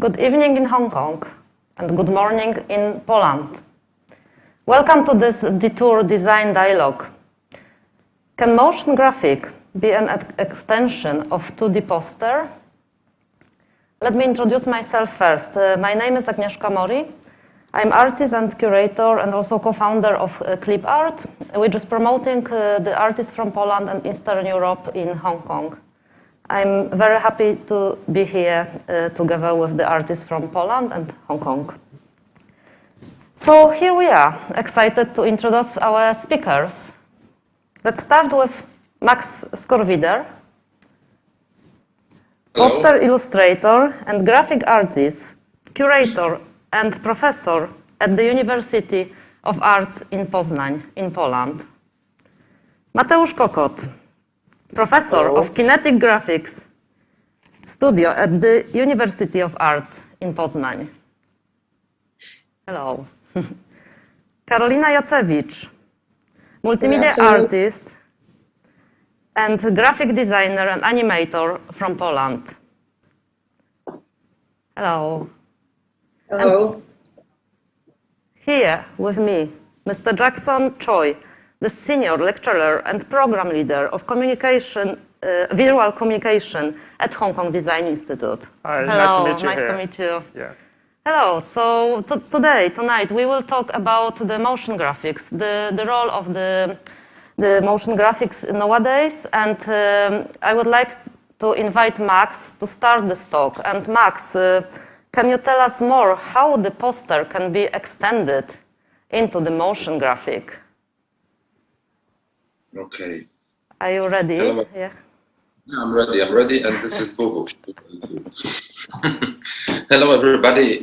Good evening in Hong Kong and good morning in Poland. Welcome to this deTour design dialogue. Can motion graphic be an extension of 2D poster? Let me introduce myself first. My name is Agnieszka Mori. I'm artist and curator and also co-founder of KLIP Art, which is promoting the artists from Poland and Eastern Europe in Hong Kong. I'm very happy to be here together with the artists from Poland and Hong Kong. So here we are, excited to introduce our speakers. Let's start with Max Skorwider, poster illustrator and graphic artist, curator and professor at the University of Arts in Poznan, in Poland. Mateusz Kokot, professor of Kinetic Graphics Studio at the University of Arts in Poznan. Hello. Karolina Jacewicz, multimedia artist and graphic designer and animator from Poland. Hello. Hello. And here with me, Mr. Jackson Choi, the senior lecturer and program leader of communication, visual communication at Hong Kong Design Institute. Hi, hello, nice to meet you. Nice to meet you. Yeah. Hello. So tonight, we will talk about the motion graphics, the role of the motion graphics nowadays, and I would like to invite Max to start this talk. And Max, can you tell us more how the poster can be extended into the motion graphic? Okay. Are you ready? Hello. Yeah. I'm ready, and this is Bobo. Hello, everybody.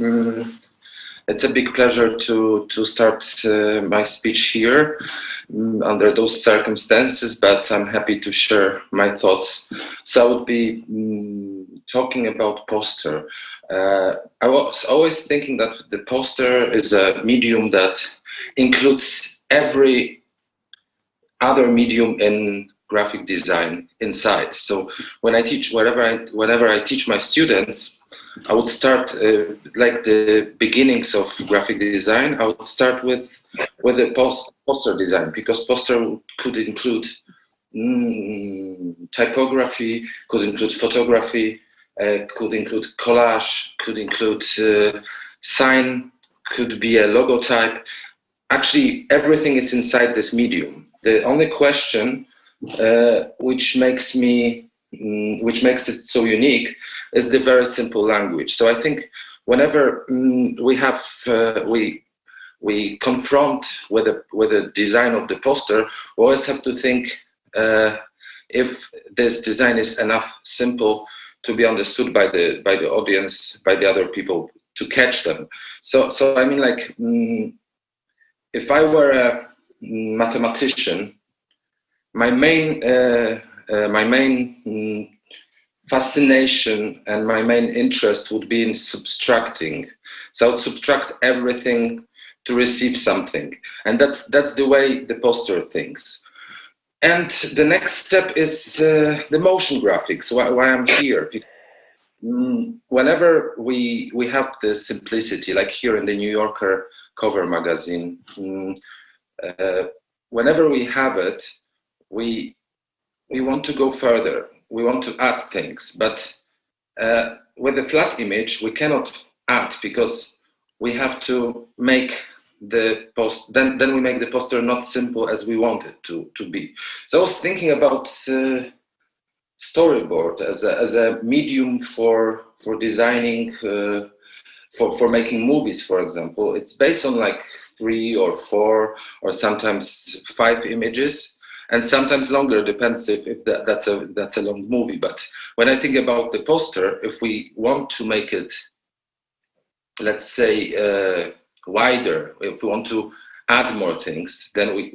It's a big pleasure to start my speech here under those circumstances, but I'm happy to share my thoughts. So I would be talking about poster. I was always thinking that the poster is a medium that includes every other medium in graphic design inside. So when I teach, whenever I teach my students, I would start like the beginnings of graphic design. I would start with the poster design, because poster could include typography, could include photography, could include collage, could include sign, could be a logotype. Actually, everything is inside this medium. The only question which makes it so unique is the very simple language. So I think whenever we confront with the design of the poster, we always have to think if this design is enough simple to be understood by the audience, by the other people, to catch them. So I mean, like, if I were a mathematician, my main fascination and my main interest would be in subtracting. So I would subtract everything to receive something, and that's the way the poster thinks. And the next step is the motion graphics. Why I'm here? Whenever we have the simplicity, like here in the New Yorker cover magazine, whenever we have it, we want to go further. We want to add things, but with a flat image, we cannot add, because we have to make the post. Then we make the poster not simple as we want it to be. So I was thinking about storyboard as a medium for designing, for making movies, for example. It's based on like 3 or 4 or sometimes 5 images, and sometimes longer, depends if that's a long movie. But when I think about the poster, if we want to make it, let's say, wider, if we want to add more things, then we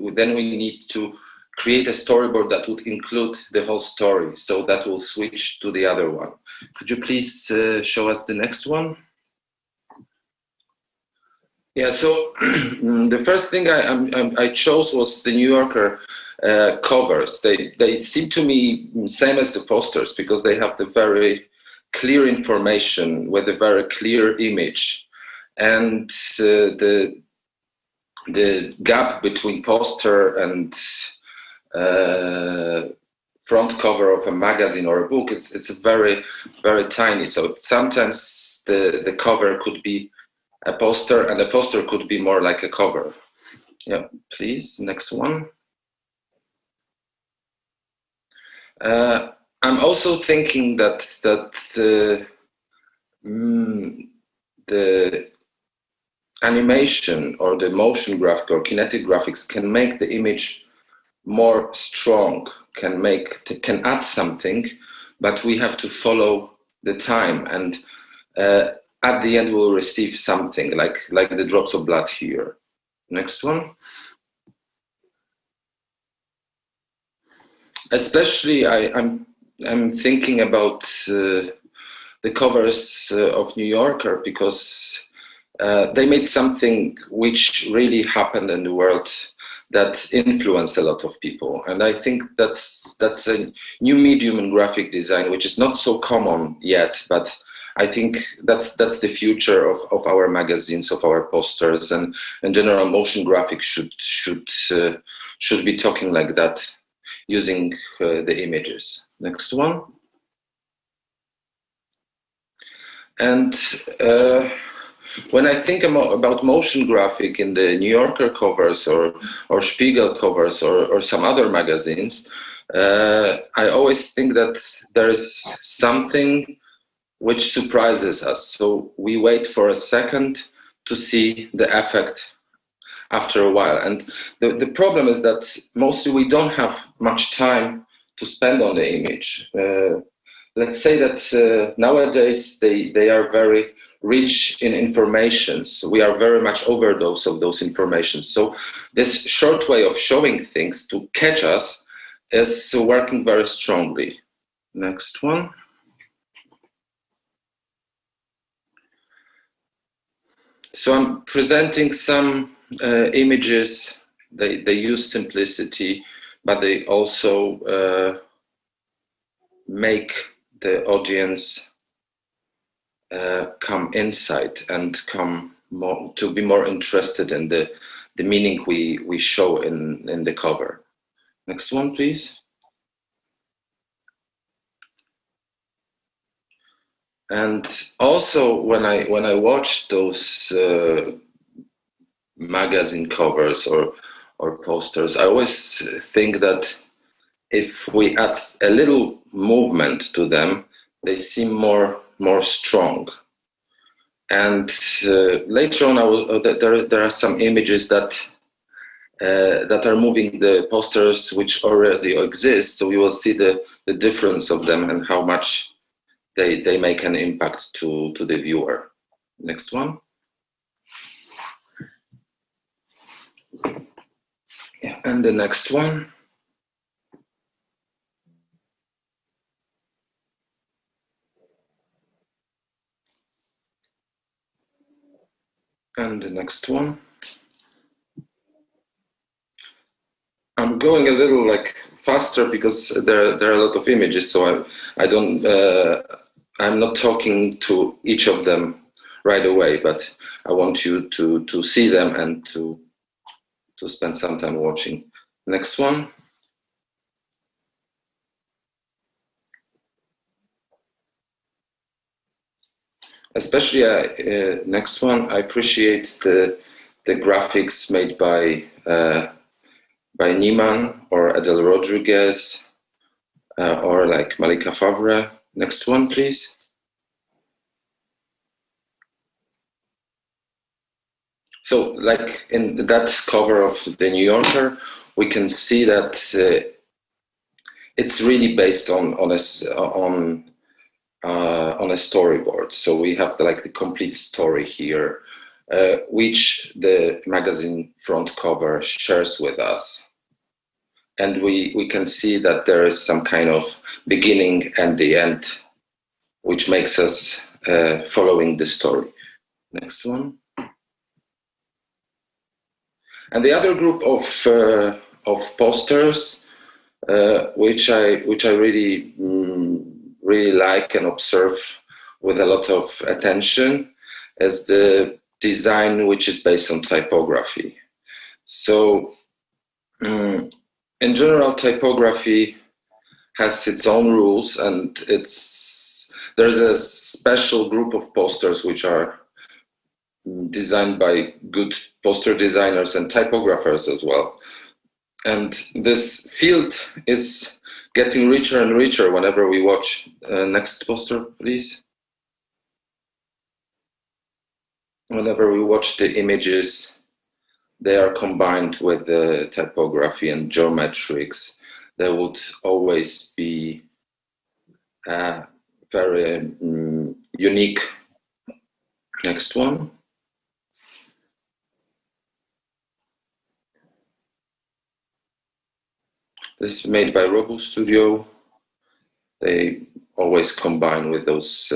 need to create a storyboard that would include the whole story. So that will switch to the other one. Could you please show us the next one? Yeah, so the first thing I chose was the New Yorker covers. They seem to me same as the posters, because they have the very clear information with a very clear image, and the gap between poster and front cover of a magazine or a book, it's very, very tiny. So sometimes the cover could be a poster, and the poster could be more like a cover. Yeah, please, next one. I'm also thinking that the animation or the motion graphic or kinetic graphics can make the image more strong, can add something, but we have to follow the time, and at the end we'll receive something like the drops of blood here. Next one. Especially I'm thinking about the covers of New Yorker, because they made something which really happened in the world that influenced a lot of people, and I think that's a new medium in graphic design which is not so common yet, but I think that's the future of our magazines, of our posters, and in general motion graphics should be talking like that, using the images. Next one. And when I think about motion graphic in the New Yorker covers or Spiegel covers or some other magazines, I always think that there is something which surprises us. So we wait for a second to see the effect after a while. And the problem is that mostly we don't have much time to spend on the image. Let's say that nowadays they are very rich in information. So we are very much overdose of those informations. So this short way of showing things to catch us is working very strongly. Next one. So I'm presenting some images. They use simplicity, but they also make the audience come inside and come more, to be more interested in the meaning we show in the cover. Next one, please. And also, when I watch those magazine covers or posters, I always think that if we add a little movement to them, they seem more strong. And later on, there are some images that are moving the posters which already exist. So we will see the difference of them and how much they make an impact to the viewer. Next one. Yeah, and the next one. And the next one. I'm going a little faster because there are a lot of images, so I'm not talking to each of them right away, but I want you to see them and to spend some time watching. Next one. Especially next one, I appreciate the graphics made by Niemann or Adele Rodriguez or like Malika Favre. Next one, please. So like in that cover of the New Yorker, we can see that it's really based on a storyboard. So we have the complete story here, which the magazine front cover shares with us. And we can see that there is some kind of beginning and the end, which makes us following the story. Next one. And the other group of posters, which I really like and observe with a lot of attention is the design which is based on typography. So in general, typography has its own rules, and there's a special group of posters which are designed by good poster designers and typographers as well. And this field is getting richer and richer whenever we watch. Next poster, please. Whenever we watch the images, they are combined with the typography and geometrics. There would always be a very unique. Next one. This is made by Robo Studio. They always combine with those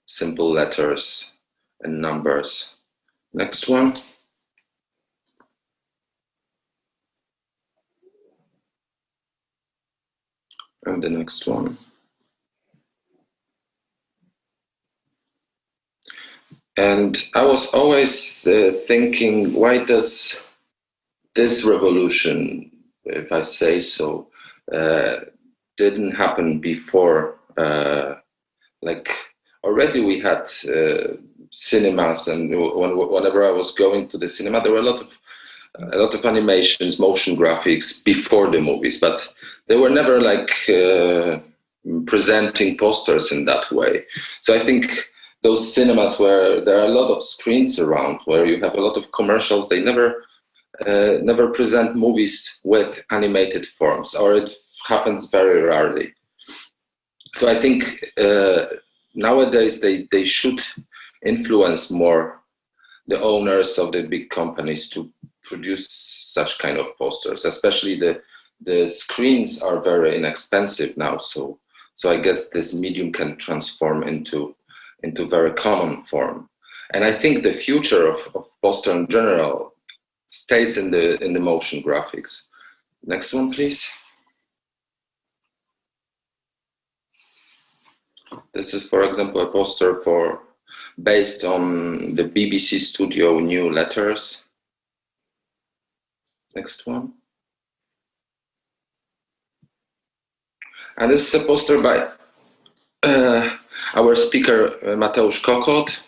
simple letters and numbers. Next one. And the next one. And I was always thinking, why does this revolution, if I say so, didn't happen before? Like already we had cinemas, and whenever I was going to the cinema, there were a lot of animations, motion graphics before the movies, but they were never like presenting posters in that way. So I think those cinemas where there are a lot of screens around, where you have a lot of commercials, they never present movies with animated forms, or it happens very rarely. So I think nowadays they should influence more the owners of the big companies to produce such kind of posters. Especially the screens are very inexpensive now, so I guess this medium can transform into very common form. And I think the future of poster in general stays in the motion graphics. Next one, please. This is, for example, a poster based on the BBC Studio New Letters. Next one. And this is a poster by our speaker, Mateusz Kokot,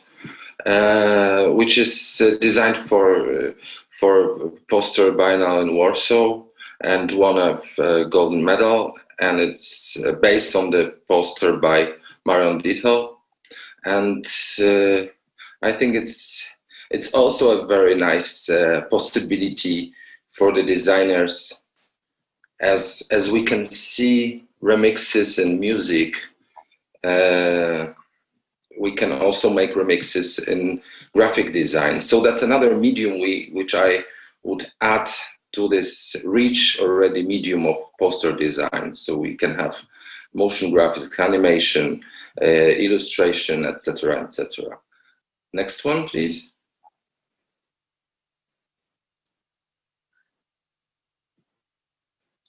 which is designed for poster biennale in Warsaw and won a golden medal. And it's based on the poster by Marion Dietel. And I think it's also a very nice possibility for the designers, as we can see remixes in music. We can also make remixes in graphic design. So that's another medium which I would add to this rich already medium of poster design. So we can have motion graphics, animation, illustration, etc., etc. Next one, please.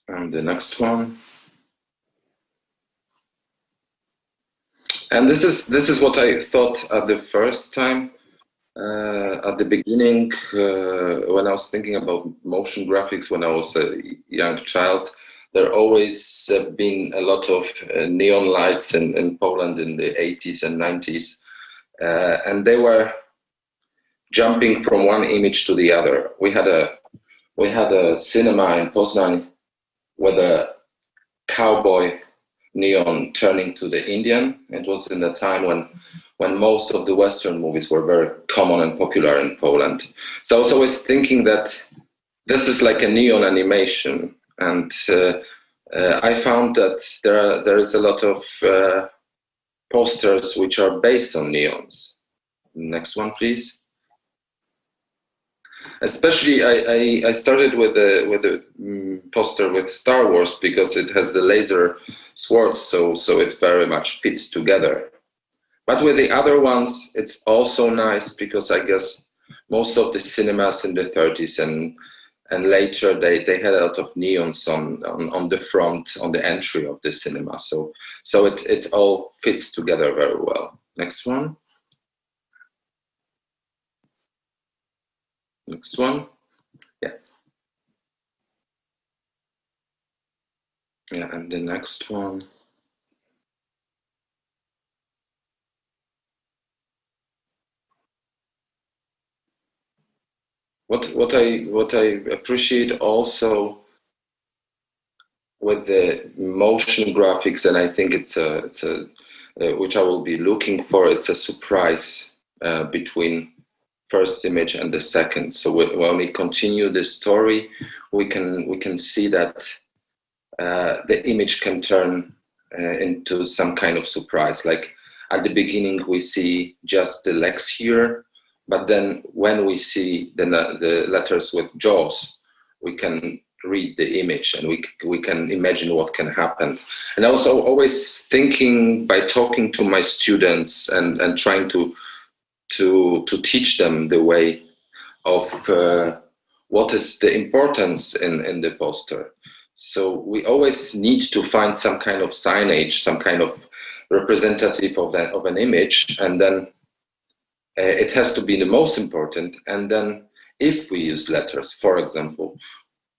And the next one. And this is what I thought at the first time, at the beginning, when I was thinking about motion graphics when I was a young child. There always have been a lot of neon lights in Poland in the 80s and 90s, and they were jumping from one image to the other. We had a cinema in Poznan with a cowboy neon turning to the Indian. It was in the time when most of the Western movies were very common and popular in Poland. So I was always thinking that this is like a neon animation, and I found that there is a lot of posters which are based on neons. Next one, please. Especially, I started with the poster with Star Wars because it has the laser swords, so it very much fits together. But with the other ones, it's also nice because I guess most of the cinemas in the 30s and later they had a lot of neons on the front, on the entry of the cinema. So it all fits together very well. Next one. Next one. Yeah. Yeah, and the next one. What I appreciate also with the motion graphics, and I think it's a which I will be looking for. It's a surprise between first image and the second. So when we continue the story, we can see that the image can turn into some kind of surprise. Like at the beginning, we see just the legs here, but then when we see the letters with jaws, we can read the image and we can imagine what can happen. And I was always thinking, by talking to my students and trying to teach them the way of what is the importance in the poster. So we always need to find some kind of signage, some kind of representative of an image, and then it has to be the most important. And then if we use letters, for example,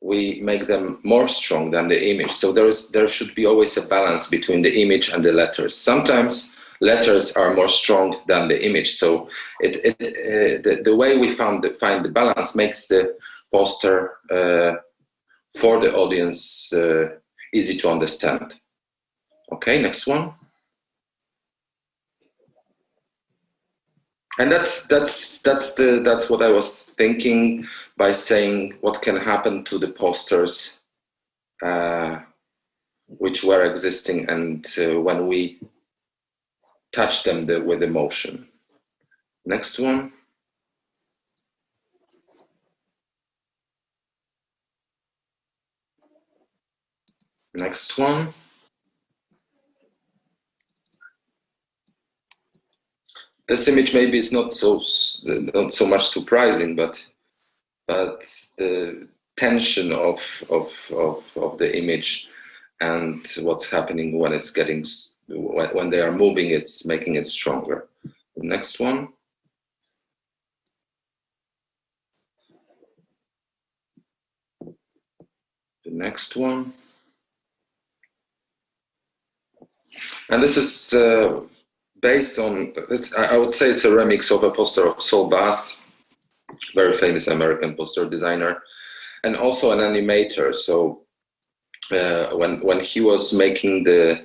we make them more strong than the image. So there should be always a balance between the image and the letters. Sometimes letters are more strong than the image. So the way we find the balance makes the poster for the audience easy to understand. Okay, next one. And that's what I was thinking by saying what can happen to the posters which were existing, and when we touch them with emotion. Next one. Next one. This image maybe is not so much surprising, but the tension of the image and what's happening when it's getting when they are moving, it's making it stronger. The next one. The next one. And this is based on, I would say it's a remix of a poster of Saul Bass, very famous American poster designer, and also an animator. So when he was making the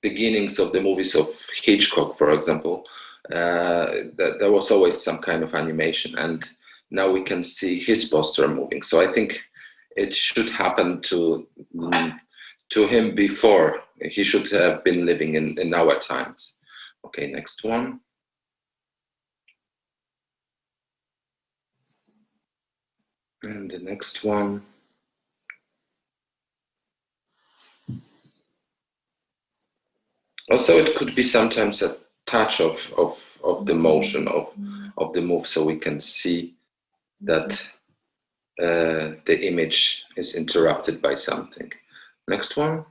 beginnings of the movies of Hitchcock, for example, there was always some kind of animation, and now we can see his poster moving. So I think it should happen to him before. He should have been living in our times. Okay, next one. And the next one. Also, it could be sometimes a touch of the motion of the move, so we can see that the image is interrupted by something. Next one.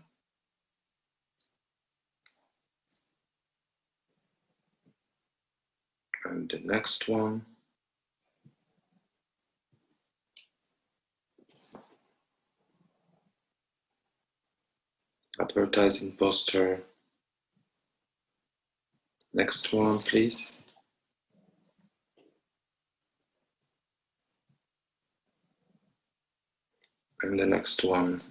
And the next one. Advertising poster. Next one, please. And the next one.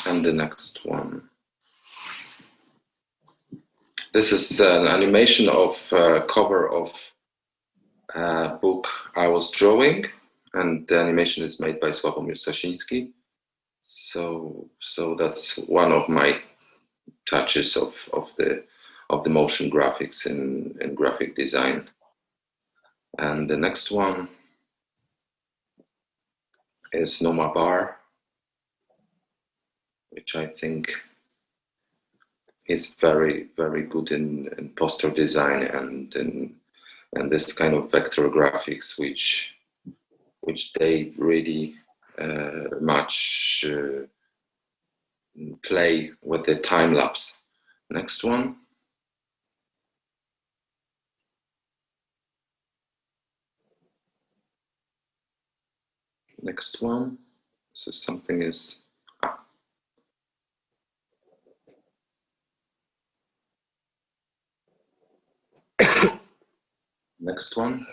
And the next one. This is an animation of cover of a book I was drawing, and the animation is made by Sławomir Sasiński. So that's one of my touches of the motion graphics in graphic design. And the next one is Noma Bar, which I think is very, very good in poster design and this kind of vector graphics, which they really much play with the time lapse. Next one. Next one. So something is. Next one.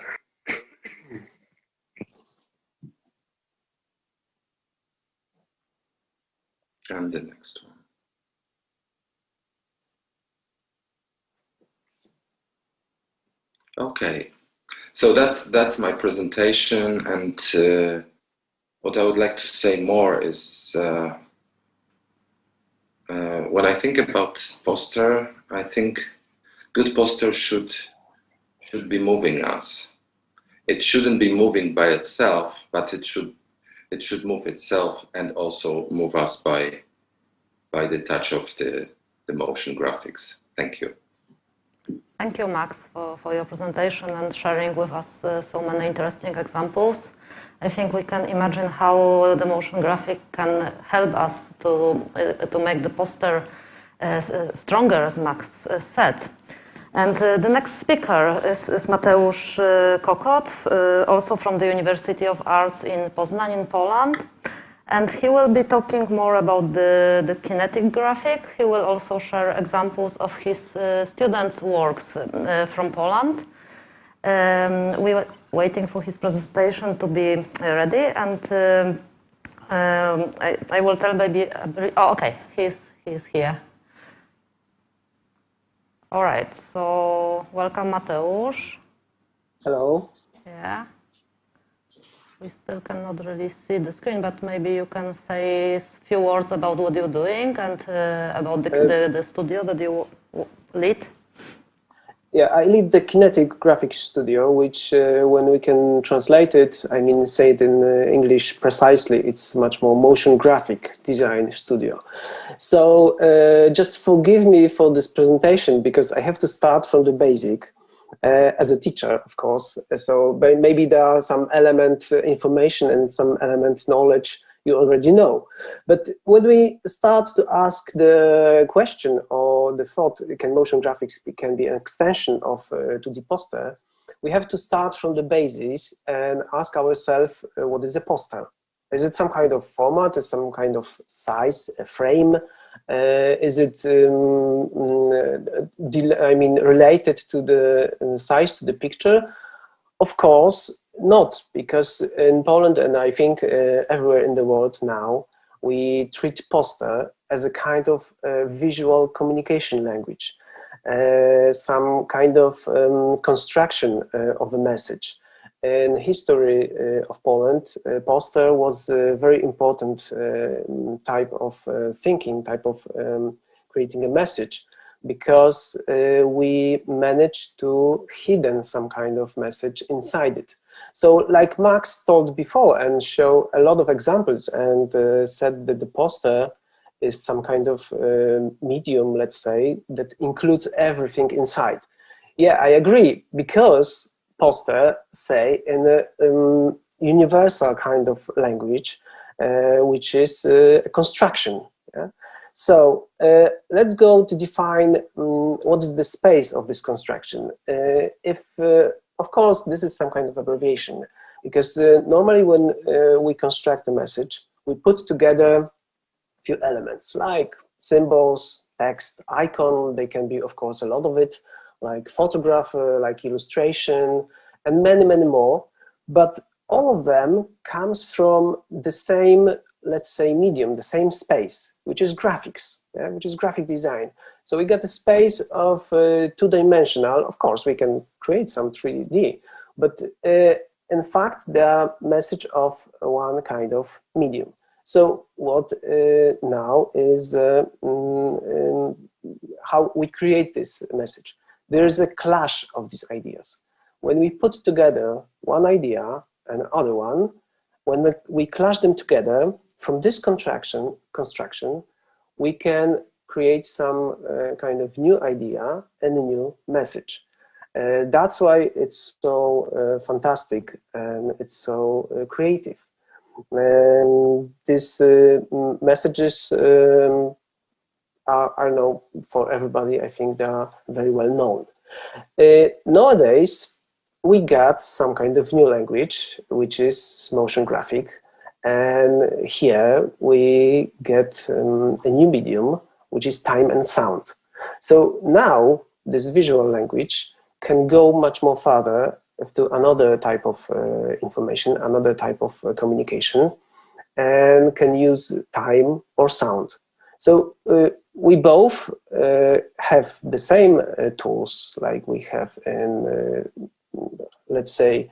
And the next one. Okay, so that's my presentation, and what I would like to say more is when I think about poster, I think good poster should be moving us. It shouldn't be moving by itself, but it should move itself and also move us by the touch of the motion graphics. Thank you. Thank you, Max, for your presentation and sharing with us so many interesting examples. I think we can imagine how the motion graphic can help us to make the poster stronger, as Max said. And the next speaker is Mateusz Kokot, also from the University of Arts in Poznan in Poland. And he will be talking more about the kinetic graphic. He will also share examples of his students' works from Poland. We were waiting for his presentation to be ready, and I will tell maybe. Oh, okay, he's here. All right, so welcome, Mateusz. Hello. Yeah. We still cannot really see the screen, but maybe you can say a few words about what you're doing and about the studio that you lead. Yeah, I lead the Kinetic graphics studio, which when we can translate it, I mean, say it in English precisely, it's much more motion graphic design studio. So just forgive me for this presentation because I have to start from the basic. As a teacher, of course, so maybe there are some element information and some element knowledge you already know. But when we start to ask the question or the thought, can motion graphics can be an extension of 2D poster, we have to start from the basis and ask ourselves, what is a poster? Is it some kind of format, is some kind of size, a frame? Is it, I mean, related to the size, to the picture? Of course not, because in Poland, and I think everywhere in the world now, we treat poster as a kind of visual communication language, some kind of construction of a message. In history of Poland, poster was a very important type of thinking, type of creating a message, because we managed to hidden some kind of message inside it. So like Max told before and show a lot of examples and said that the poster is some kind of medium, let's say, that includes everything inside. Yeah, I agree, because poster say in a universal kind of language, which is construction. Yeah? So let's go to define what is the space of this construction. Of course, this is some kind of abbreviation, because normally when we construct a message, we put together a few elements like symbols, text, icon. They can be, of course, a lot of it, like photograph, like illustration, and many, many more. But all of them comes from the same, let's say, medium, the same space, which is graphics, yeah, which is graphic design. So we get a space of two-dimensional. Of course, we can create some 3D, but in fact, they are message of one kind of medium. So what now is how we create this message. There is a clash of these ideas. When we put together one idea and other one, when we clash them together, from this construction, we can create some kind of new idea and a new message. That's why it's so fantastic and it's so creative. These messages are known for everybody. I think they are very well known. Nowadays, we got some kind of new language, which is motion graphic. And here we get a new medium, which is time and sound. So now this visual language can go much more further to another type of information, another type of communication, and can use time or sound. So we both have the same tools like we have in, let's say,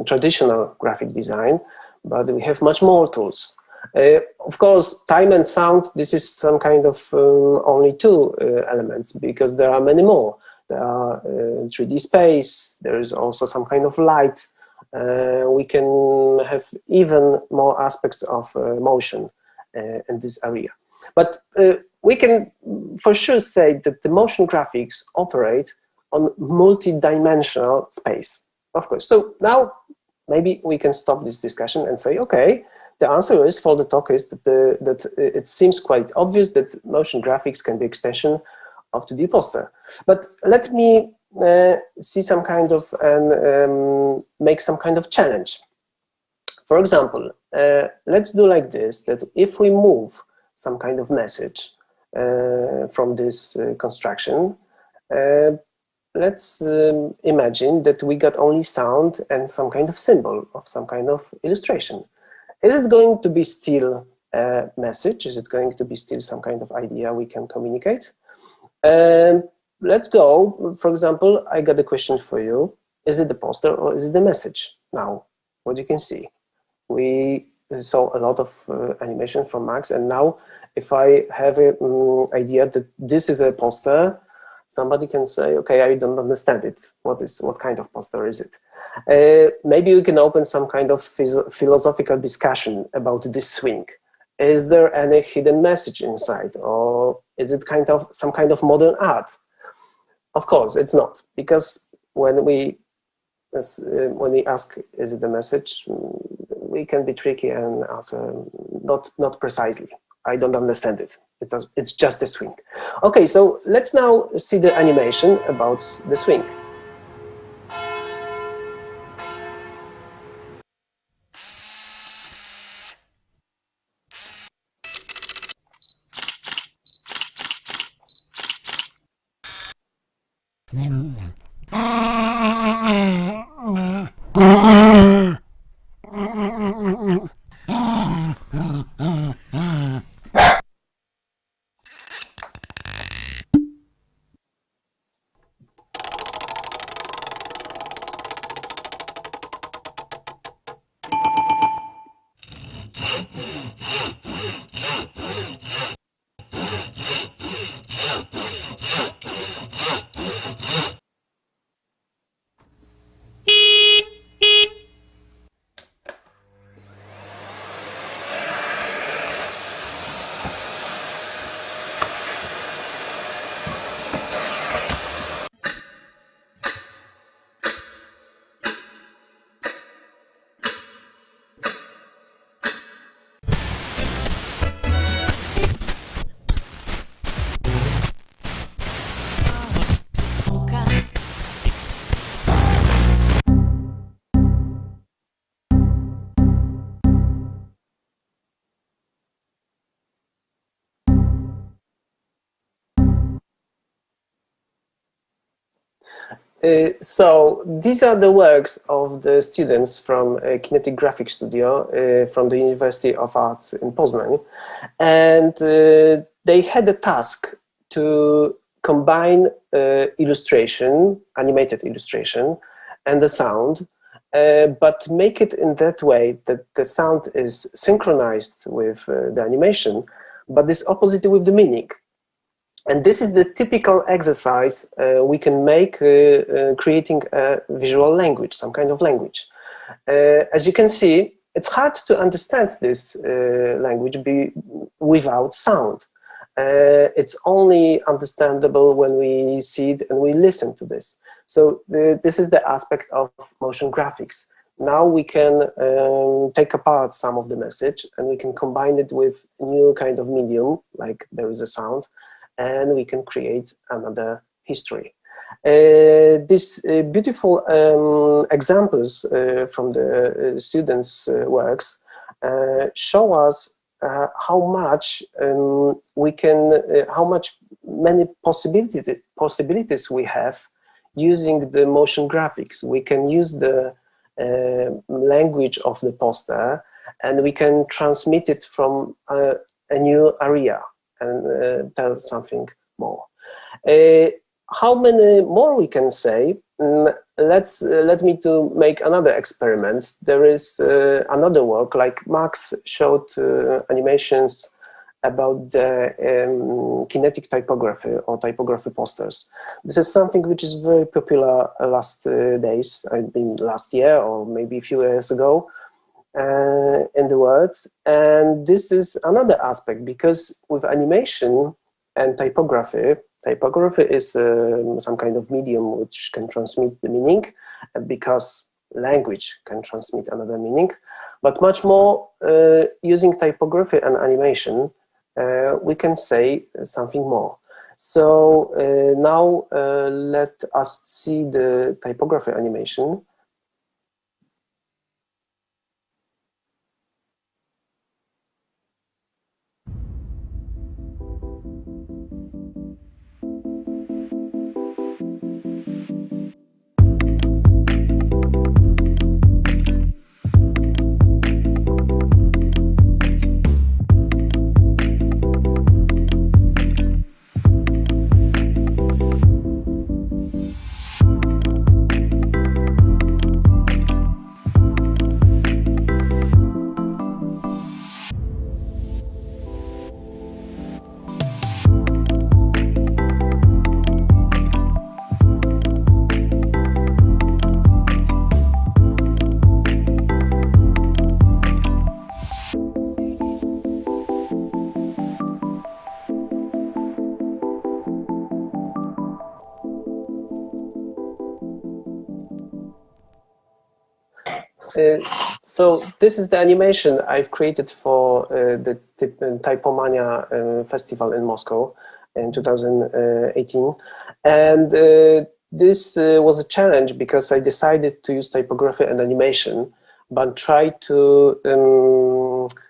traditional graphic design, but we have much more tools. Of course, time and sound, this is some kind of only two elements, because there are many more. There are 3D space, there is also some kind of light. We can have even more aspects of motion in this area. But we can for sure say that the motion graphics operate on multi-dimensional space, of course. So now maybe we can stop this discussion and say, okay, the answer is for the talk is that it seems quite obvious that motion graphics can be extension of 2D poster. But let me see some kind of, and make some kind of challenge. For example, let's do like this, that if we move some kind of message from this construction, let's imagine that we got only sound and some kind of symbol of some kind of illustration. Is it going to be still a message? Is it going to be still some kind of idea we can communicate? Let's go, for example, I got a question for you. Is it the poster or is it the message? Now, what you can see, we saw a lot of animation from Max, and now if I have an idea that this is a poster, somebody can say, okay, I don't understand it. What kind of poster is it? Maybe we can open some kind of philosophical discussion about this swing. Is there any hidden message inside, or is it some kind of modern art? Of course, it's not, because when we ask, is it a message, we can be tricky and answer not precisely. I don't understand it. It's just a swing. Okay, so let's now see the animation about the swing. So these are the works of the students from Kinetic Graphic Studio from the University of Arts in Poznan. And they had a task to combine illustration, animated illustration, and the sound, but make it in that way that the sound is synchronized with the animation, but is opposite with the meaning. And this is the typical exercise we can make creating a visual language, some kind of language. As you can see, it's hard to understand this language without sound. It's only understandable when we see it and we listen to this. So this is the aspect of motion graphics. now we can take apart some of the message and we can combine it with new kind of medium, like there is a sound, and we can create another history. These beautiful examples from the students' works show us how much we can, how much many possibilities we have using the motion graphics. We can use the language of the poster, and we can transmit it from a new area and tell something more. How many more we can say? Let me to make another experiment. There is another work, like Max showed animations about the kinetic typography or typography posters. This is something which is very popular last days, I mean last year or maybe a few years ago in the world. And this is another aspect, because with animation and typography, typography is some kind of medium which can transmit the meaning, because language can transmit another meaning. But much more using typography and animation, we can say something more. So now let us see the typography animation. So this is the animation I've created for the Typomania festival in Moscow in 2018. And this was a challenge because I decided to use typography and animation, but try to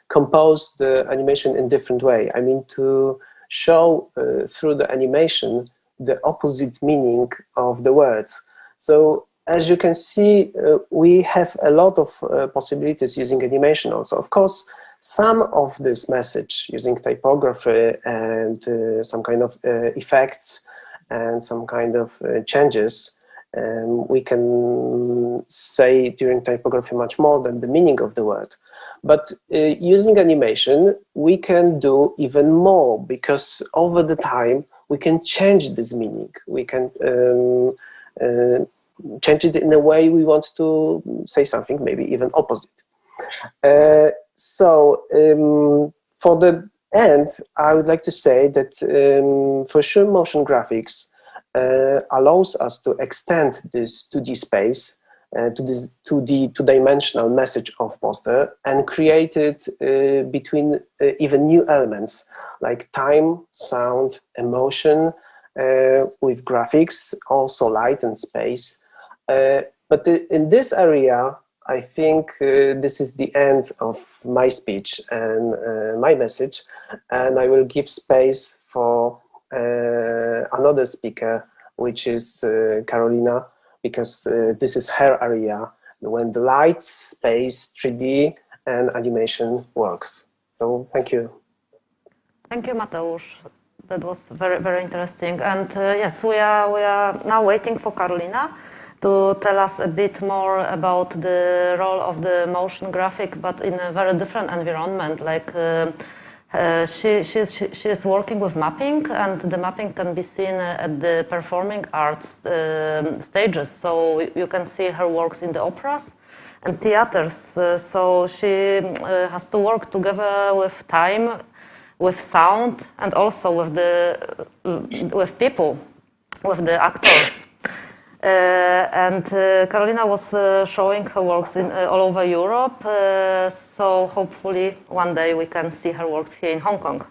compose the animation in different way. I mean, to show through the animation the opposite meaning of the words. So as you can see, we have a lot of possibilities using animation also. Of course, some of this message using typography and some kind of effects and some kind of changes, we can say during typography much more than the meaning of the word. But using animation, we can do even more, because over the time, we can change this meaning. We can change it in a way we want to say something, maybe even opposite. So for the end, I would like to say that for sure motion graphics allows us to extend this 2D space to this 2D, two-dimensional message of poster, and create it between even new elements like time, sound, emotion, with graphics, also light and space. But in this area, I think this is the end of my speech and my message, and I will give space for another speaker, which is Karolina, because this is her area when the light, space, 3D and animation works. So thank you. Thank you, Mateusz. That was very, very interesting. And yes, we are now waiting for Karolina to tell us a bit more about the role of the motion graphic, but in a very different environment. Like she is working with mapping, and the mapping can be seen at the performing arts stages. So you can see her works in the operas and theaters. So she has to work together with time, with sound, and also with people, with the actors. And Karolina was showing her works in all over Europe, so hopefully one day we can see her works here in Hong Kong.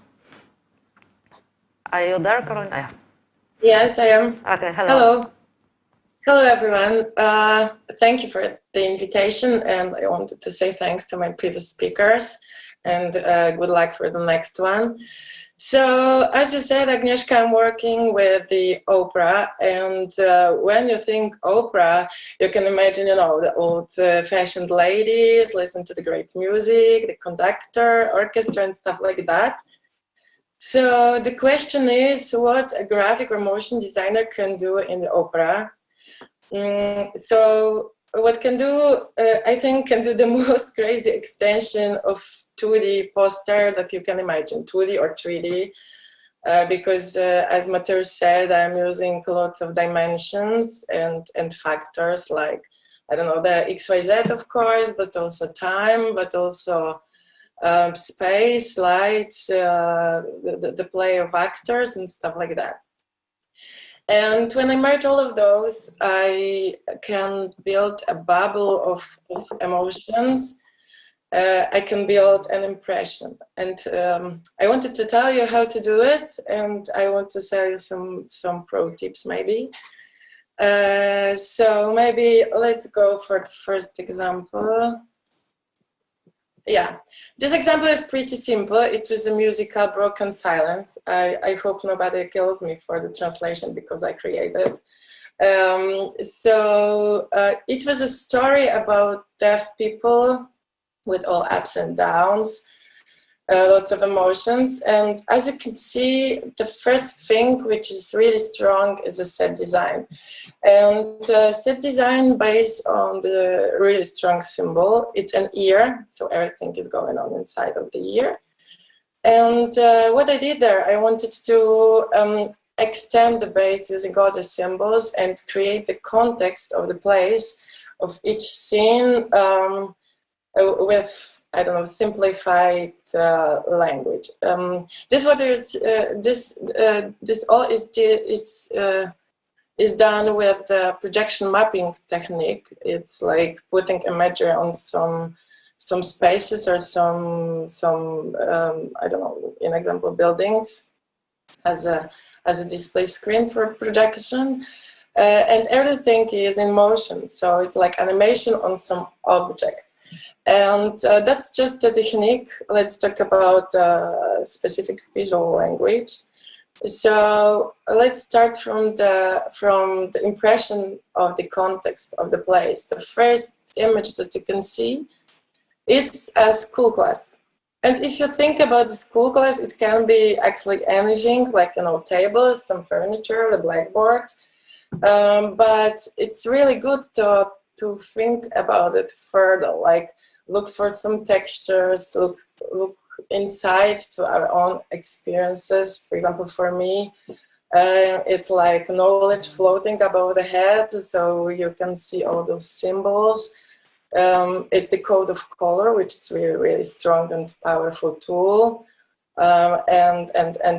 Are you there, Karolina? Yeah. Yes, I am. Okay, hello. Hello. Hello, everyone. Thank you for the invitation, and I wanted to say thanks to my previous speakers, and good luck for the next one. So, as you said, Agnieszka, I'm working with the opera, and when you think opera, you can imagine, you know, the old-fashioned ladies, listen to the great music, the conductor, orchestra, and stuff like that. So the question is what a graphic or motion designer can do in the opera. So what can do, I think, can do the most crazy extension of 2D poster that you can imagine, 2D or 3D, because as Mateusz said, I'm using lots of dimensions and factors like, I don't know, the XYZ, of course, but also time, but also space, lights, the play of actors and stuff like that. And when I merge all of those, I can build a bubble of emotions. I can build an impression. And I wanted to tell you how to do it, and I want to tell you some pro tips maybe. So maybe let's go for the first example. Yeah, this example is pretty simple. It was a musical Broken Silence. I hope nobody kills me for the translation because I created. It was a story about deaf people with all ups and downs, lots of emotions. And as you can see, the first thing which is really strong is a set design. And set design based on the really strong symbol. It's an ear, so everything is going on inside of the ear. And what I did there, I wanted to extend the base using other symbols and create the context of the place of each scene with, I don't know, simplified language. This all is done with the projection mapping technique. It's like putting a measure on some spaces or some I don't know, in example, buildings as a display screen for projection. And everything is in motion, so it's like animation on some object. And that's just a technique. Let's talk about specific visual language. So let's start from the impression of the context of the place. The first image that you can see, it's a school class. And if you think about the school class, it can be actually anything, like, you know, tables, some furniture, the blackboard. But it's really good to think about it further, like look for some textures, look inside to our own experiences. For example, for me, it's like knowledge floating above the head, so you can see all those symbols. It's the code of color, which is really, really strong and powerful tool, and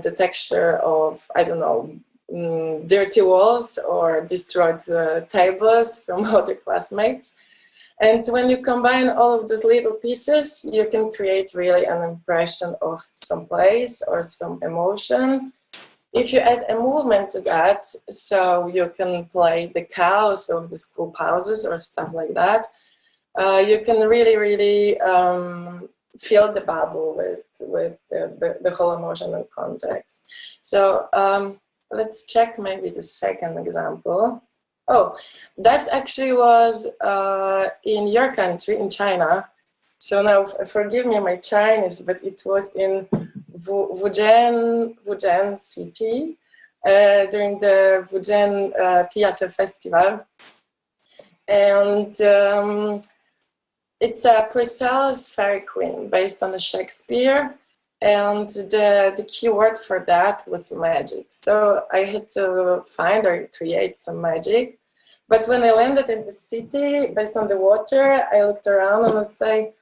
the texture of, I don't know, dirty walls or destroyed tables from other classmates. And when you combine all of these little pieces, you can create really an impression of some place or some emotion. If you add a movement to that, so you can play the chaos of the school pauses or stuff like that, you can really, really fill the bubble with the whole emotion and context. So let's check maybe the second example. Oh, that actually was in your country, in China. So now, forgive me my Chinese, but it was in Wuzhen city during the Wuzhen Theater Festival. And it's a Purcell's Fairy Queen based on the Shakespeare. And the key word for that was magic. So I had to find or create some magic. But when I landed in the city, based on the water, I looked around and I say,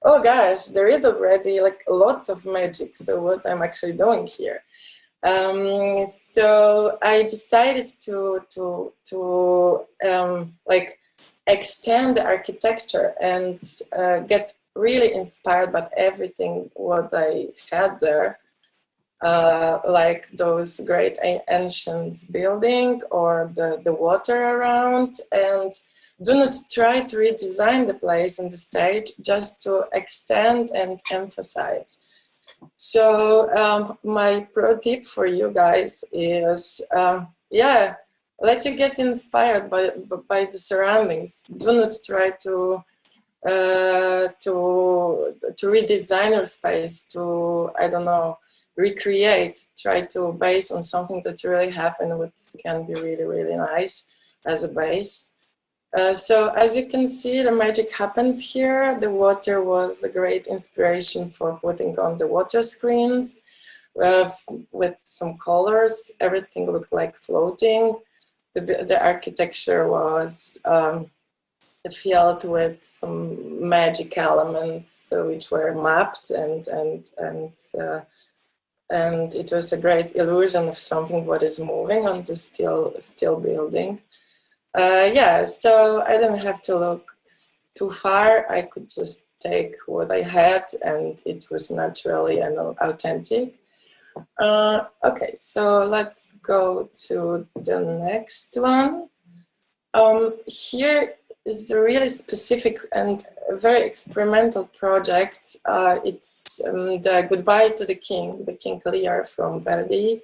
oh gosh, there is already like lots of magic. So what I'm actually doing here? So I decided to like extend the architecture and get really inspired by everything what I had there, like those great ancient building or the water around, and do not try to redesign the place and the stage, just to extend and emphasize. So my pro tip for you guys is, yeah, let you get inspired by the surroundings. Do not try to redesign your space, to, I don't know, recreate. Try to base on something that really happened, which can be really, really nice as a base. So as you can see, the magic happens here. The water was a great inspiration for putting on the water screens with some colors. Everything looked like floating. The architecture was filled with some magic elements which were mapped, and it was a great illusion of something what is moving on the still building. Yeah, so I didn't have to look too far. I could just take what I had, and it was naturally and authentic. Okay, so let's go to the next one. Here is a really specific and very experimental project. It's the Goodbye to the King Lear from Verdi.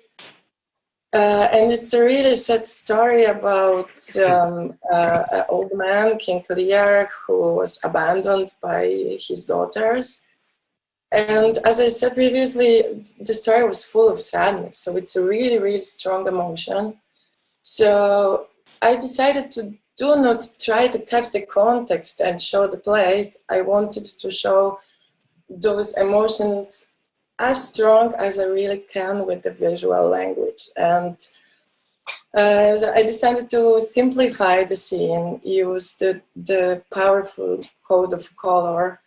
And it's a really sad story about an old man, King Lear, who was abandoned by his daughters. And as I said previously, the story was full of sadness. So it's a really, really strong emotion. So I decided to do not try to catch the context and show the place. I wanted to show those emotions as strong as I really can with the visual language. And I decided to simplify the scene, use the powerful code of color.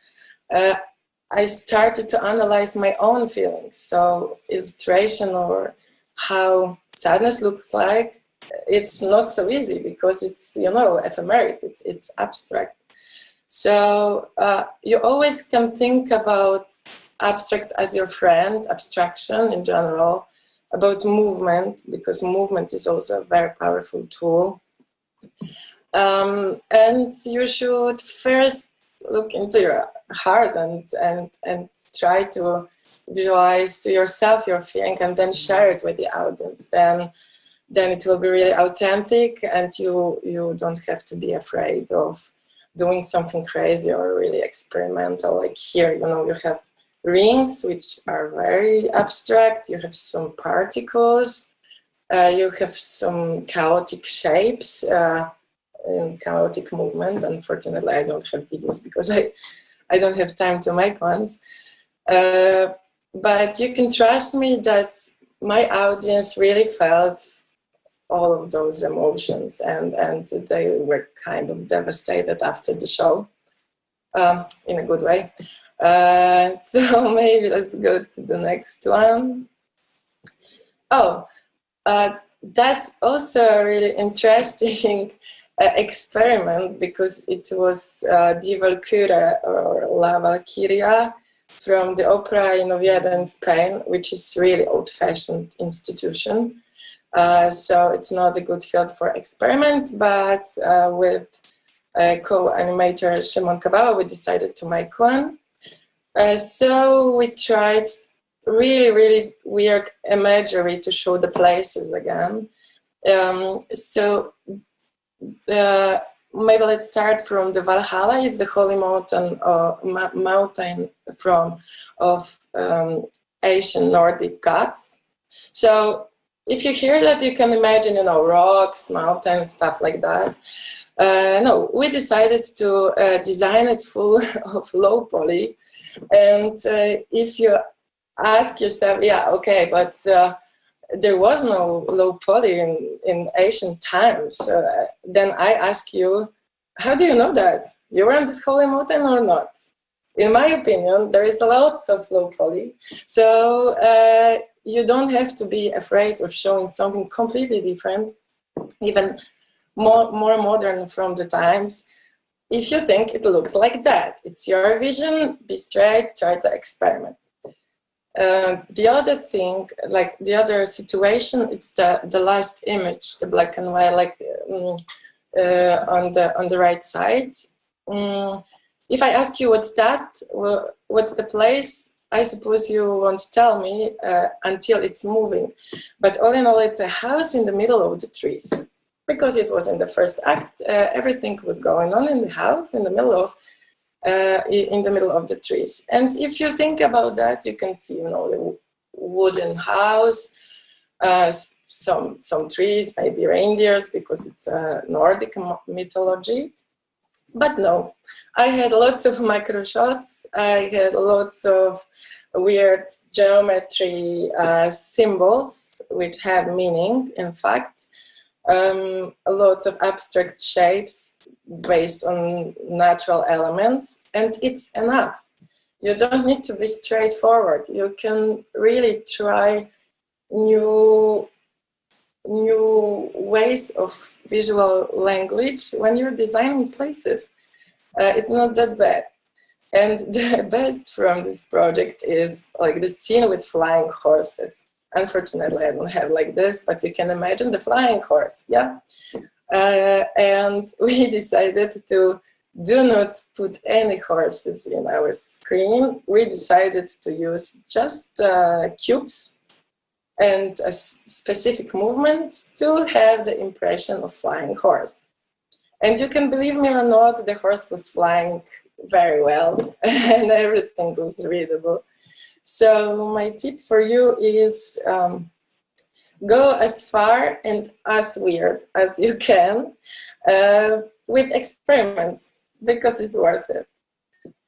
I started to analyze my own feelings. So illustration or how sadness looks like, it's not so easy because it's, you know, ephemeric, it's abstract. So you always can think about abstract as your friend, abstraction in general, about movement, because movement is also a very powerful tool. And you should first look into your heart and try to visualize to yourself your feeling, and then share it with the audience. Then it will be really authentic, and you don't have to be afraid of doing something crazy or really experimental. Like here, you know, you have rings, which are very abstract. You have some particles. You have some chaotic shapes and chaotic movement. Unfortunately, I don't have videos because I don't have time to make ones. But you can trust me that my audience really felt all of those emotions, and they were kind of devastated after the show, in a good way. So maybe let's go to the next one. Oh, that's also a really interesting experiment, because it was Die Walküre, or La Valkyria, from the opera in Oviedo in Spain, which is really old-fashioned institution. So it's not a good field for experiments, but with co-animator Szymon Kabała, we decided to make one. So we tried really, really weird imagery to show the places again. So maybe let's start from the Valhalla. It's the holy mountain, mountain of Asian Nordic gods. So if you hear that, you can imagine, you know, rocks, mountains, stuff like that. No, we decided to design it full of low poly. And if you ask yourself, yeah, okay, but there was no low poly in ancient times, then I ask you, how do you know that? You were on this holy mountain or not? in my opinion, there is lots of low poly. So you don't have to be afraid of showing something completely different, even more modern from the times. If you think it looks like that, it's your vision, be straight, try to experiment. The other thing, like the other situation, it's the last image, the black and white, like on the right side. If I ask you what's that, what's the place, I suppose you won't tell me until it's moving. But all in all, it's a house in the middle of the trees. Because it was in the first act, everything was going on in the house, in the middle of the trees. And if you think about that, you can see, the wooden house, some trees, maybe reindeers, because it's a Nordic mythology. But no, I had lots of micro shots. I had lots of weird geometry symbols, which have meaning, in fact. Lots of abstract shapes based on natural elements, and it's enough. You don't need to be straightforward. You can really try new ways of visual language when you're designing places. It's not that bad. And the best from this project is like the scene with flying horses. Unfortunately, I don't have like this, but you can imagine the flying horse, yeah? And we decided to do not put any horses in our screen. We decided to use just cubes and a specific movement to have the impression of flying horse. And you can believe me or not, the horse was flying very well and everything was readable. So my tip for you is go as far and as weird as you can with experiments, because it's worth it.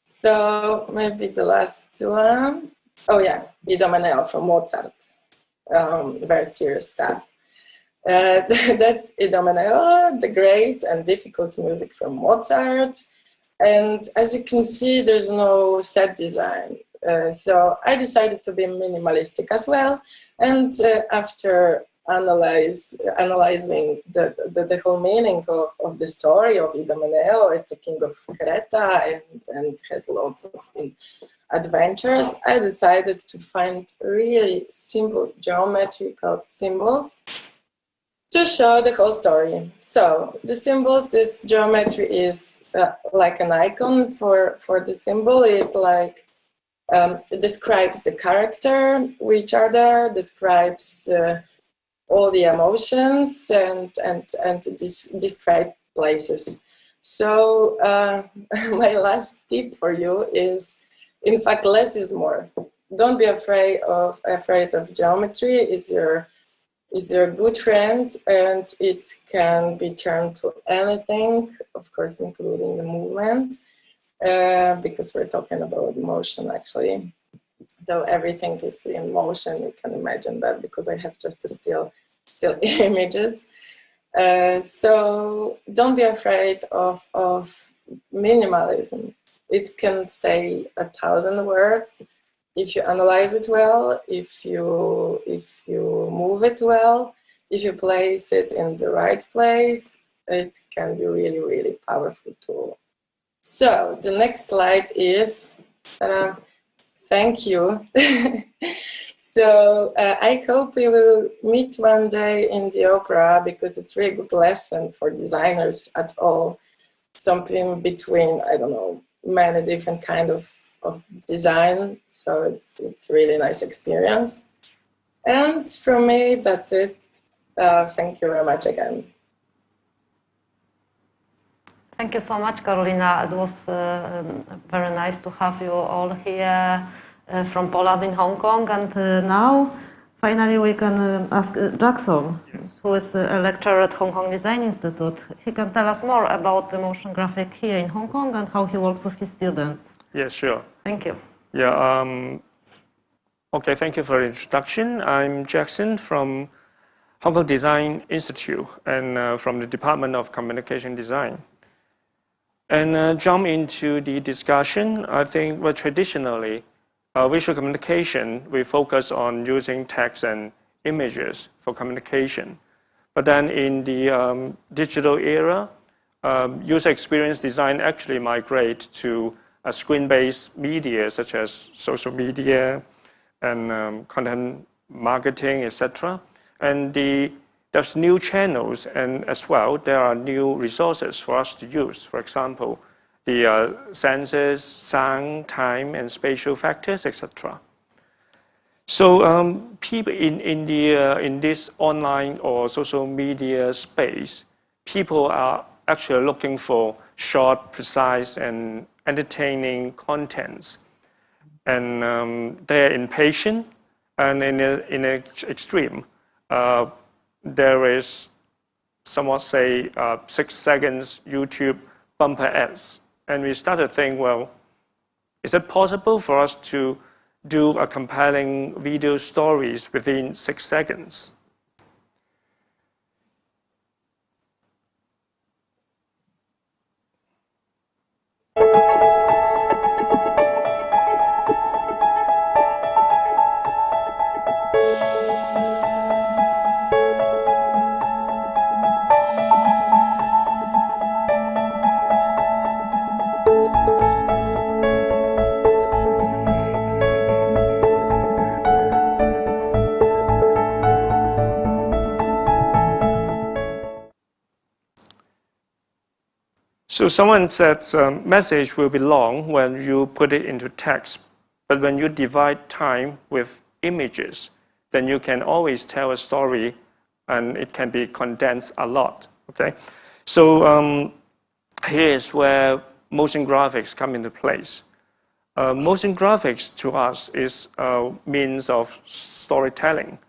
So maybe the last one. Oh yeah, Idomeneo from Mozart. Very serious stuff. That's Idomeneo, the great and difficult music from Mozart. And as you can see, there's no set design. So I decided to be minimalistic as well. And after analyzing the whole meaning of the story of Idomeneo, it's a king of Creta and has lots of adventures, I decided to find really simple geometrical symbols to show the whole story. So the symbols, this geometry is like an icon for the symbol, is like it describes the character which are there, describes all the emotions and describe places. So my last tip for you is, in fact, less is more. Don't be afraid of geometry. Is your good friend, and it can be turned to anything, of course, including the movement. Because we're talking about motion, actually. So everything is in motion. You can imagine that, because I have just still images. So don't be afraid of minimalism. It can say 1,000 words if you analyze it well, if you move it well, if you place it in the right place. It can be really, really powerful tool. So the next slide is, thank you. So I hope we will meet one day in the opera, because it's really good lesson for designers at all. Something between, I don't know, many different kind of design. So it's really nice experience. And from me, that's it. Thank you very much again. Thank you so much, Karolina. It was very nice to have you all here from Poland in Hong Kong. And now, finally, we can ask Jackson, who is a lecturer at Hong Kong Design Institute. He can tell us more about the motion graphic here in Hong Kong and how he works with his students. Yeah, sure. Thank you. Yeah. Okay, thank you for the introduction. I'm Jackson from Hong Kong Design Institute and from the Department of Communication Design. And jump into the discussion. I think well, traditionally, visual communication, we focus on using text and images for communication. But then in the digital era, user experience design actually migrate to a screen-based media such as social media and content marketing, etc. And there's new channels, and as well, there are new resources for us to use. For example, the sensors, sound, time, and spatial factors, etc. So people in this online or social media space, people are actually looking for short, precise, and entertaining contents. And they're impatient, and in an extreme, there is somewhat say 6 seconds YouTube bumper ads. And we started to think, well, is it possible for us to do a compelling video stories within 6 seconds? So someone said message will be long when you put it into text, but when you divide time with images, then you can always tell a story and it can be condensed a lot, okay? So here's where motion graphics come into place. Motion graphics to us is a means of storytelling.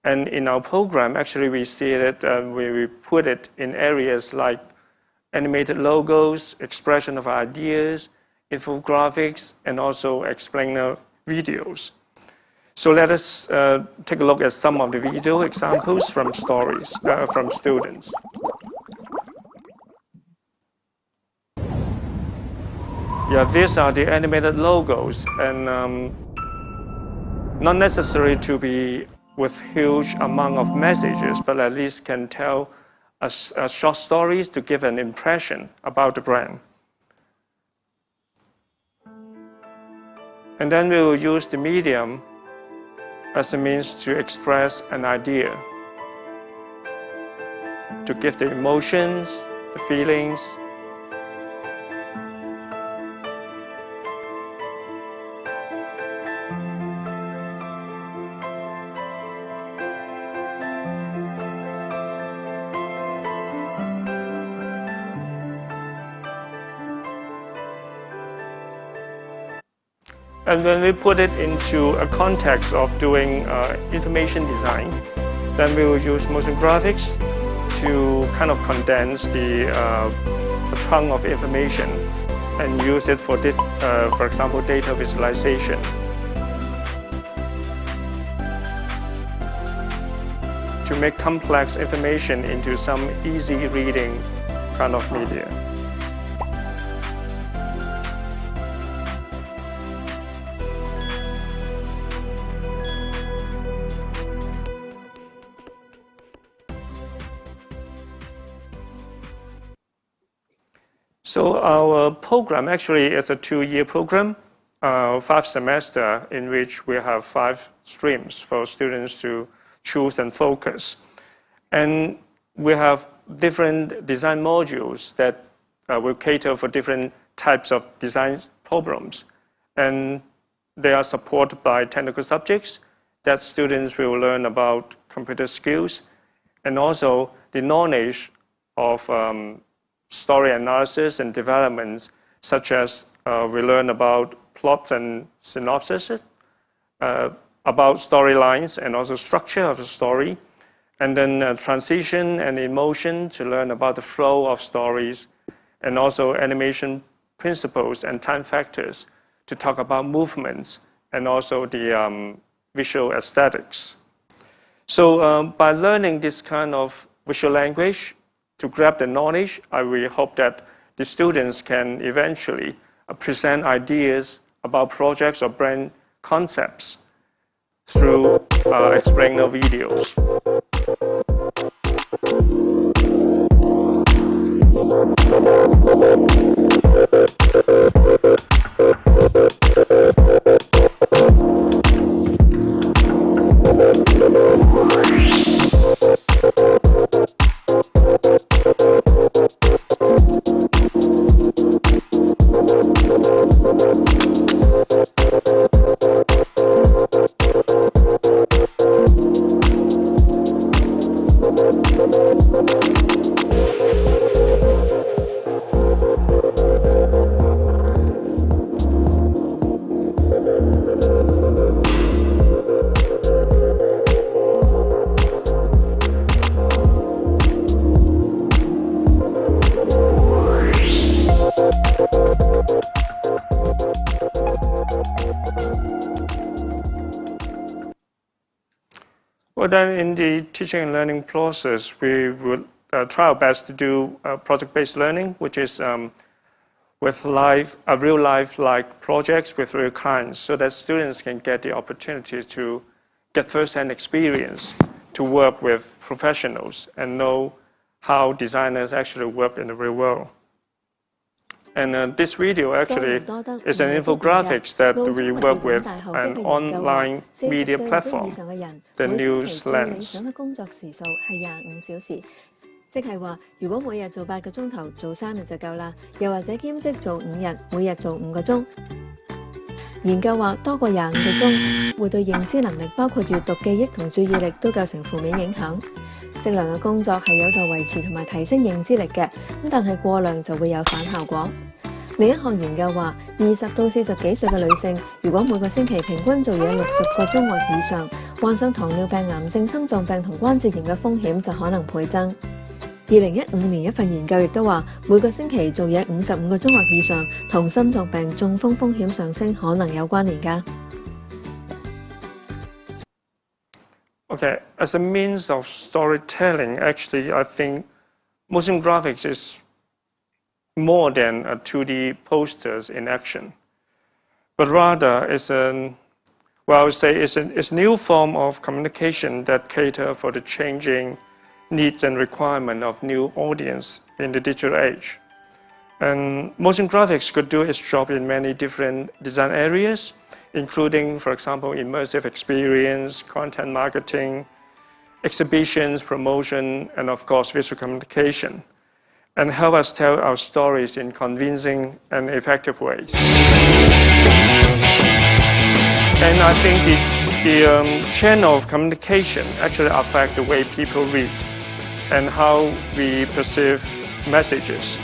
And in our program, actually we see it, we put it in areas like animated logos, expression of ideas, infographics, and also explainer videos. So let us take a look at some of the video examples from stories, from students. Yeah, these are the animated logos, and not necessary to be with huge amount of messages, but at least can tell short stories to give an impression about the brand. And then we will use the medium as a means to express an idea, to give the emotions, the feelings. And when we put it into a context of doing information design, then we will use motion graphics to kind of condense the trunk of information and use it for example, data visualization. To make complex information into some easy reading kind of media. So our program actually is a 2-year program, 5 semesters, in which we have 5 streams for students to choose and focus. And we have different design modules that will cater for different types of design problems. And they are supported by technical subjects that students will learn about computer skills and also the knowledge of story analysis and development, such as we learn about plots and synopsis, about storylines and also structure of the story, and then transition and emotion to learn about the flow of stories, and also animation principles and time factors to talk about movements and also the visual aesthetics. So by learning this kind of visual language, to grab the knowledge, we hope that the students can eventually present ideas about projects or brand concepts through explainer videos. Well, then in the teaching and learning process, we would try our best to do project-based learning, which is with real life-like projects with real clients, so that students can get the opportunity to get first-hand experience to work with professionals and know how designers actually work in the real world. And this video actually is an infographics that we work with an online media platform, the News Lens. 即係話，如果每日做8個鐘頭，做3日就夠啦。又或者兼職做5日，每日做5個鐘。研究話，多過25個鐘會對認知能力，包括閱讀、記憶同注意力都構成負面影響。適量嘅工作係有助維持同埋提升認知力嘅，但係過量就會有反效果。另一項研究話，20到40幾歲嘅女性，如果每個星期平均做嘢60個鐘或以上，患上糖尿病、癌症、心臟病同關節炎嘅風險就可能倍增。2015年一份研究亦都話，每個星期做嘢55個鐘或以上，同心臟病、中風風險上升可能有關聯㗎。Okay, as a means of storytelling, actually, I think motion graphics is more than a 2D posters in action, but rather it's a new form of communication that cater for the changing needs and requirement of new audience in the digital age. And motion graphics could do its job in many different design areas, including, for example, immersive experience, content marketing, exhibitions, promotion, and of course, visual communication, and help us tell our stories in convincing and effective ways. And I think the channel of communication actually affect the way people read and how we perceive messages.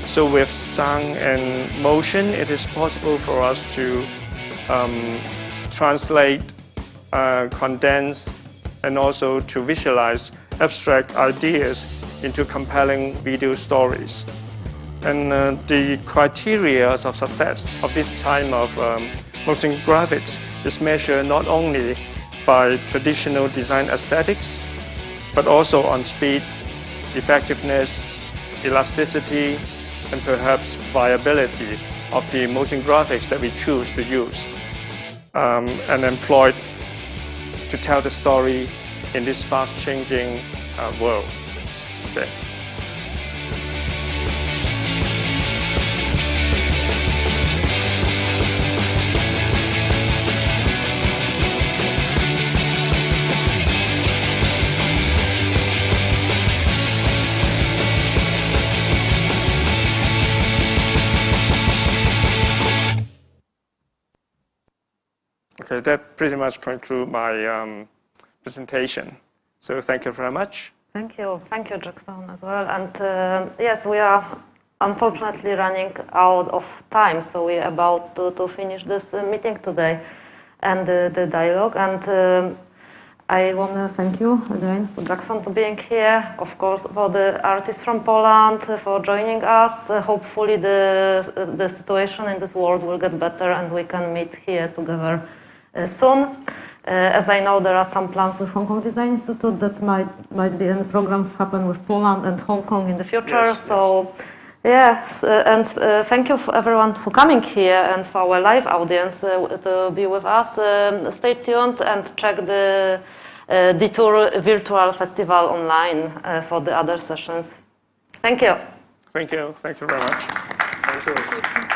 So with sound and motion, it is possible for us to translate, condense, and also to visualize abstract ideas into compelling video stories. And the criteria of success of this type of motion graphics is measured not only by traditional design aesthetics, but also on speed, effectiveness, elasticity, and perhaps viability of the motion graphics that we choose to use and employ to tell the story in this fast-changing world. Okay. Okay, that pretty much concludes my presentation. So thank you very much. Thank you, Jackson, as well. And yes, we are unfortunately running out of time, so we are about to finish this meeting today and the dialogue. And I want to thank you again for Jackson to being here, of course, for the artists from Poland for joining us. Hopefully the situation in this world will get better and we can meet here together soon. As I know, there are some plans with Hong Kong Design Institute that might be any programs happen with Poland and Hong Kong in the future. Yes, so Yes, and thank you for everyone for coming here and for our live audience to be with us. Stay tuned and check the deTour virtual festival online for the other sessions. Thank you. Thank you. Thank you very much. Thank you.